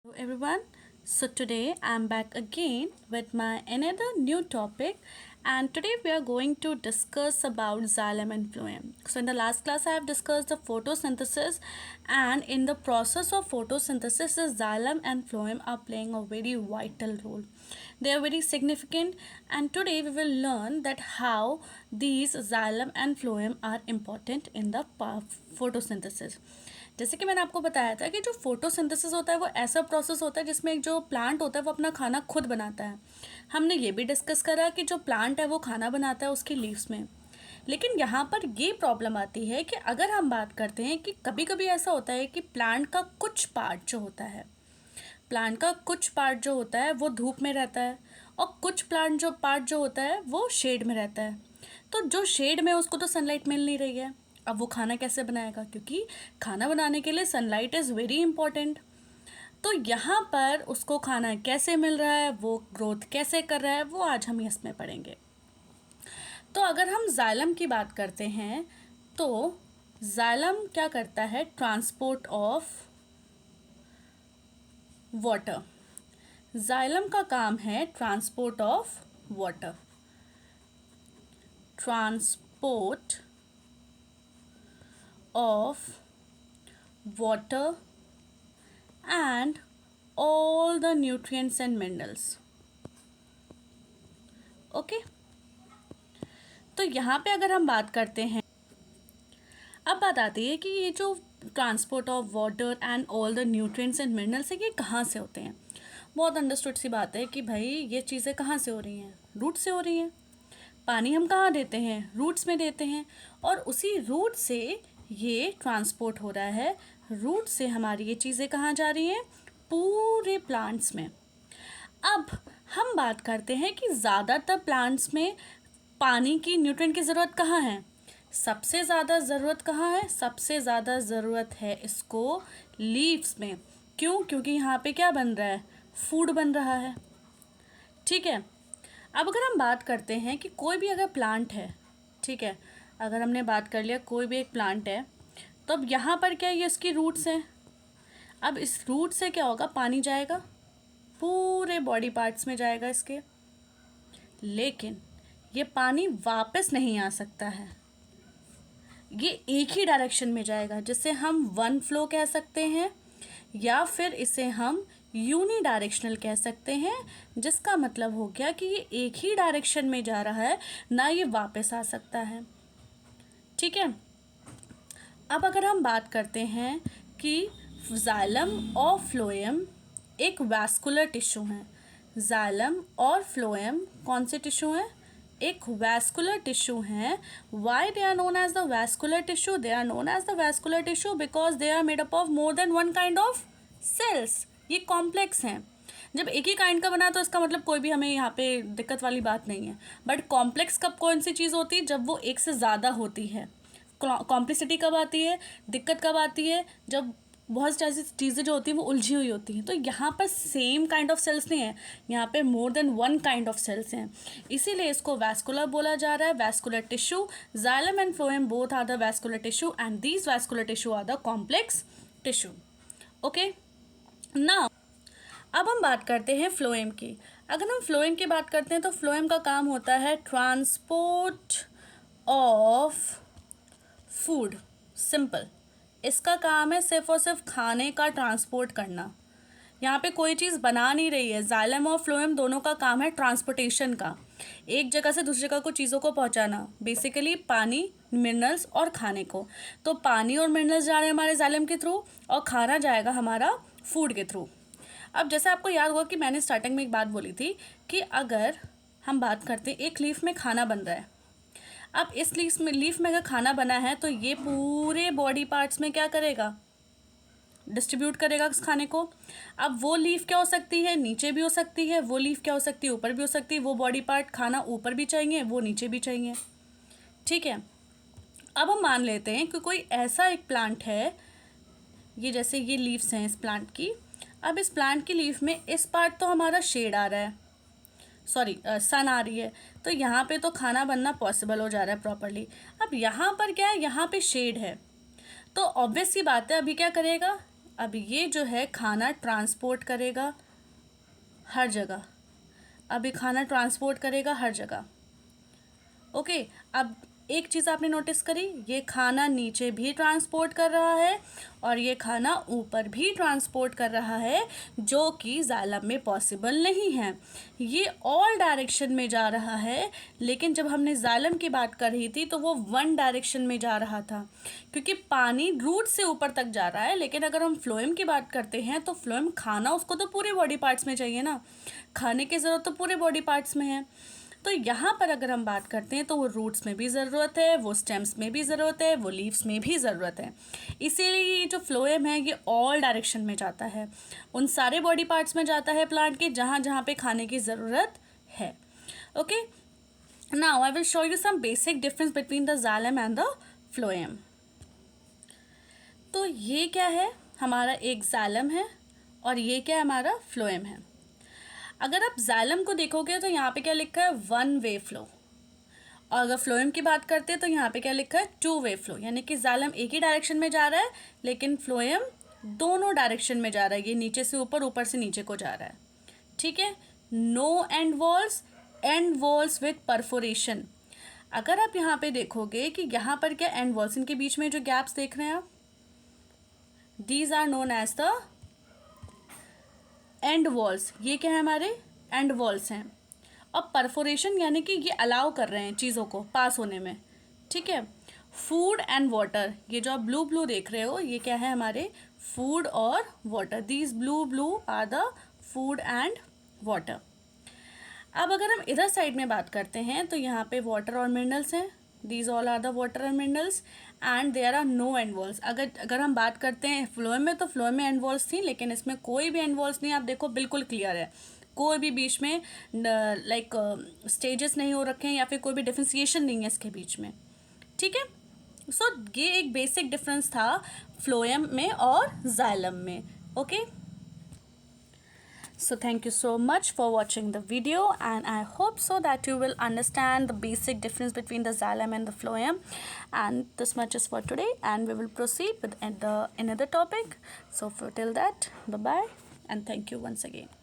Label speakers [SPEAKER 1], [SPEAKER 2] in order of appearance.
[SPEAKER 1] Hello everyone. So today I'm back again with my another new topic, and today we are going to discuss about xylem and phloem. So in the last class I have discussed the photosynthesis, and in the process of photosynthesis the xylem and phloem are playing a very vital role. They are very significant, and today we will learn that how these xylem and phloem are important in the photosynthesis. जैसे कि मैंने आपको बताया था कि जो photosynthesis होता है वो ऐसा प्रोसेस होता है जिसमें एक जो प्लांट होता है वो अपना खाना खुद बनाता है। हमने ये भी डिस्कस करा कि जो प्लांट है वो खाना बनाता है उसकी लीव्स में। लेकिन यहाँ पर ये प्रॉब्लम आती है कि अगर हम बात करते हैं कि कभी कभी ऐसा होता है कि प्लांट का कुछ पार्ट जो होता है, प्लांट का कुछ पार्ट जो होता है वो धूप में रहता है और कुछ प्लांट जो पार्ट जो होता है वो शेड में रहता है। तो जो शेड में उसको तो सनलाइट मिल नहीं रही है, अब वो खाना कैसे बनाएगा, क्योंकि खाना बनाने के लिए सनलाइट इज़ वेरी इंपॉर्टेंट। तो यहाँ पर उसको खाना कैसे मिल रहा है, वो ग्रोथ कैसे कर रहा है, वो आज हम इसमें पढ़ेंगे। तो अगर हम जाइलम की बात करते हैं तो जाइलम क्या करता है, ट्रांसपोर्ट ऑफ वाटर। जाइलम का काम है transport of water, transport of water and all the nutrients and minerals. Okay तो यहाँ पे अगर हम बात करते हैं, अब बात आती है कि ये जो transport of water and all the nutrients and minerals है ये कहाँ से होते हैं। बहुत अंडरस्टूड सी बात है कि भाई ये चीज़ें कहाँ से हो रही हैं, रूट से हो रही हैं। पानी हम कहाँ देते हैं, रूट्स में देते हैं, और उसी रूट से ये ट्रांसपोर्ट हो रहा है। रूट से हमारी ये चीज़ें कहाँ जा रही हैं, पूरे प्लांट्स में। अब हम बात करते हैं कि ज़्यादातर प्लांट्स में पानी की, न्यूट्रिएंट की ज़रूरत कहाँ है, सबसे ज़्यादा ज़रूरत कहाँ है, सबसे ज़्यादा ज़रूरत है इसको लीव्स में। क्यों? क्योंकि यहाँ पे क्या बन रहा है, फूड बन रहा है। ठीक है। अब अगर हम बात करते हैं कि कोई भी अगर प्लांट है, ठीक है, अगर हमने बात कर लिया कोई भी एक प्लांट है, तो अब यहाँ पर क्या है, ये इसकी रूट्स हैं। अब इस रूट से क्या होगा, पानी जाएगा पूरे बॉडी पार्ट्स में जाएगा इसके, लेकिन ये पानी वापस नहीं आ सकता है, ये एक ही डायरेक्शन में जाएगा, जिसे हम वन फ्लो कह सकते हैं या फिर इसे हम यूनी डायरेक्शनल कह सकते हैं, जिसका मतलब हो गया कि ये एक ही डायरेक्शन में जा रहा है, ना ये वापस आ सकता है। ठीक है। अब अगर हम बात करते हैं कि जाइलम और फ्लोएम एक वैस्कुलर टिश्यू हैं। जाइलम और फ्लोएम कौन से टिश्यू हैं, एक वैस्कुलर टिश्यू हैं। Why they are known as the vascular tissue, they are known as the vascular tissue because they are made up of more than one kind of cells. ये complex हैं। जब एक ही kind का बना तो इसका मतलब कोई भी हमें यहाँ पे दिक्कत वाली बात नहीं है, बट कॉम्प्लेक्स कब कौन सी चीज़ होती है, जब वो एक से ज़्यादा होती है। कॉम्प्लिसिटी कब आती है, दिक्कत कब आती है, जब बहुत सारी चीज़ें जो होती हैं वो उलझी हुई होती हैं। तो यहाँ पर सेम काइंड ऑफ सेल्स नहीं है, यहाँ पे more than one kind of cells हैं, इसीलिए इसको वैस्कुलर बोला जा रहा है, vascular tissue. Xylem and phloem both are the vascular tissue and these vascular tissue are the complex tissue. Okay ना, अब हम बात करते हैं फ्लोएम की। अगर हम फ्लोएम की बात करते हैं तो फ्लोएम का काम होता है ट्रांसपोर्ट ऑफ फूड। सिंपल, इसका काम है सिर्फ और सिर्फ खाने का ट्रांसपोर्ट करना। यहाँ पे कोई चीज़ बना नहीं रही है। जाइलम और फ्लोएम दोनों का काम है ट्रांसपोर्टेशन का, एक जगह से दूसरी जगह को चीज़ों को पहुँचाना, बेसिकली पानी, मिनरल्स और खाने को। तो पानी और मिनरल्स जा रहे हैं हमारे जाइलम के थ्रू और खाना जाएगा हमारा फूड के थ्रू। अब जैसे आपको याद होगा कि मैंने स्टार्टिंग में एक बात बोली थी कि अगर हम बात करते हैं एक लीफ में खाना बन रहा है, अब इस लीफ में अगर खाना बना है तो ये पूरे बॉडी पार्ट्स में क्या करेगा, डिस्ट्रीब्यूट करेगा उस खाने को। अब वो लीफ क्या हो सकती है, नीचे भी हो सकती है, वो लीफ क्या हो सकती है, ऊपर भी हो सकती है। वो बॉडी पार्ट खाना ऊपर भी चाहिए, वो नीचे भी चाहिए। ठीक है। अब हम मान लेते हैं कि कोई ऐसा एक प्लांट है, ये जैसे ये लीव्स हैं इस प्लांट की। अब इस प्लांट की लीफ में इस पार्ट तो हमारा शेड आ रहा है, सॉरी सन आ रही है, तो यहाँ पे तो खाना बनना पॉसिबल हो जा रहा है प्रॉपरली। अब यहाँ पर क्या है, यहाँ पे शेड है, तो ऑब्वियस सी बात है अभी क्या करेगा, अब ये जो है खाना ट्रांसपोर्ट करेगा हर जगह। अब ये खाना ट्रांसपोर्ट करेगा हर जगह। ओके, अब एक चीज़ आपने नोटिस करी, ये खाना नीचे भी ट्रांसपोर्ट कर रहा है और ये खाना ऊपर भी ट्रांसपोर्ट कर रहा है, जो कि जाइलम में पॉसिबल नहीं है। ये ऑल डायरेक्शन में जा रहा है, लेकिन जब हमने जाइलम की बात कर रही थी तो वो वन डायरेक्शन में जा रहा था, क्योंकि पानी रूट से ऊपर तक जा रहा है। लेकिन अगर हम फ्लोएम की बात करते हैं तो फ्लोएम खाना उसको तो पूरे बॉडी पार्ट्स में चाहिए ना, खाने की ज़रूरत तो पूरे बॉडी पार्ट्स में है। तो यहाँ पर अगर हम बात करते हैं तो वो रूट्स में भी ज़रूरत है, वो स्टेम्स में भी ज़रूरत है, वो लीव्स में भी ज़रूरत है। इसीलिए ये जो फ्लोएम है ये ऑल डायरेक्शन में जाता है, उन सारे बॉडी पार्ट्स में जाता है प्लांट के जहाँ जहाँ पे खाने की ज़रूरत है। Okay, now I will show you some basic difference between the xylem and the phloem. तो ये क्या है, हमारा एक जाइलम है और ये क्या है, हमारा फ्लोएम है। अगर आप जाइलम को देखोगे तो यहाँ पे क्या लिखा है, वन वे फ्लो, और अगर फ्लोएम की बात करते हैं तो यहाँ पे क्या लिखा है, टू वे फ्लो। यानी कि जाइलम एक ही डायरेक्शन में जा रहा है, लेकिन फ्लोएम दोनों डायरेक्शन में जा रहा है, ये नीचे से ऊपर, ऊपर से नीचे को जा रहा है। ठीक है, no end walls with perforation. अगर आप यहाँ पे देखोगे कि यहाँ पर क्या एंड वॉल्स, इनके बीच में जो गैप्स देख रहे हैं आप, these are known as the end walls. ये क्या है, हमारे एंड वॉल्स हैं। और परफोरेशन यानी कि ये अलाउ कर रहे हैं चीज़ों को पास होने में। ठीक है, फूड एंड वाटर, ये जो आप ब्लू ब्लू देख रहे हो ये क्या है, हमारे फूड और water. These blue are the food and water. अब अगर हम इधर साइड में बात करते हैं तो यहाँ पे वाटर और मिनरल्स हैं, these all are the water and minerals, and there are no end walls. अगर हम बात करते हैं फ्लोएम में, तो फ्लोएम में एंड वॉल्स थी, लेकिन इसमें कोई भी एंड वॉल्स नहीं। आप देखो बिल्कुल क्लियर है, कोई भी बीच में लाइक स्टेजेस नहीं हो रखे हैं या फिर कोई भी डिफ्रेंसिएशन नहीं है इसके बीच में। ठीक है, सो ये एक बेसिक डिफरेंस था फ्लोएम में और जाइलम में। Okay, so thank you so much for watching the video, and I hope so that you will understand the basic difference between the xylem and the phloem. And this much is for today, and we will proceed with another topic. So for till that, bye bye and thank you once again.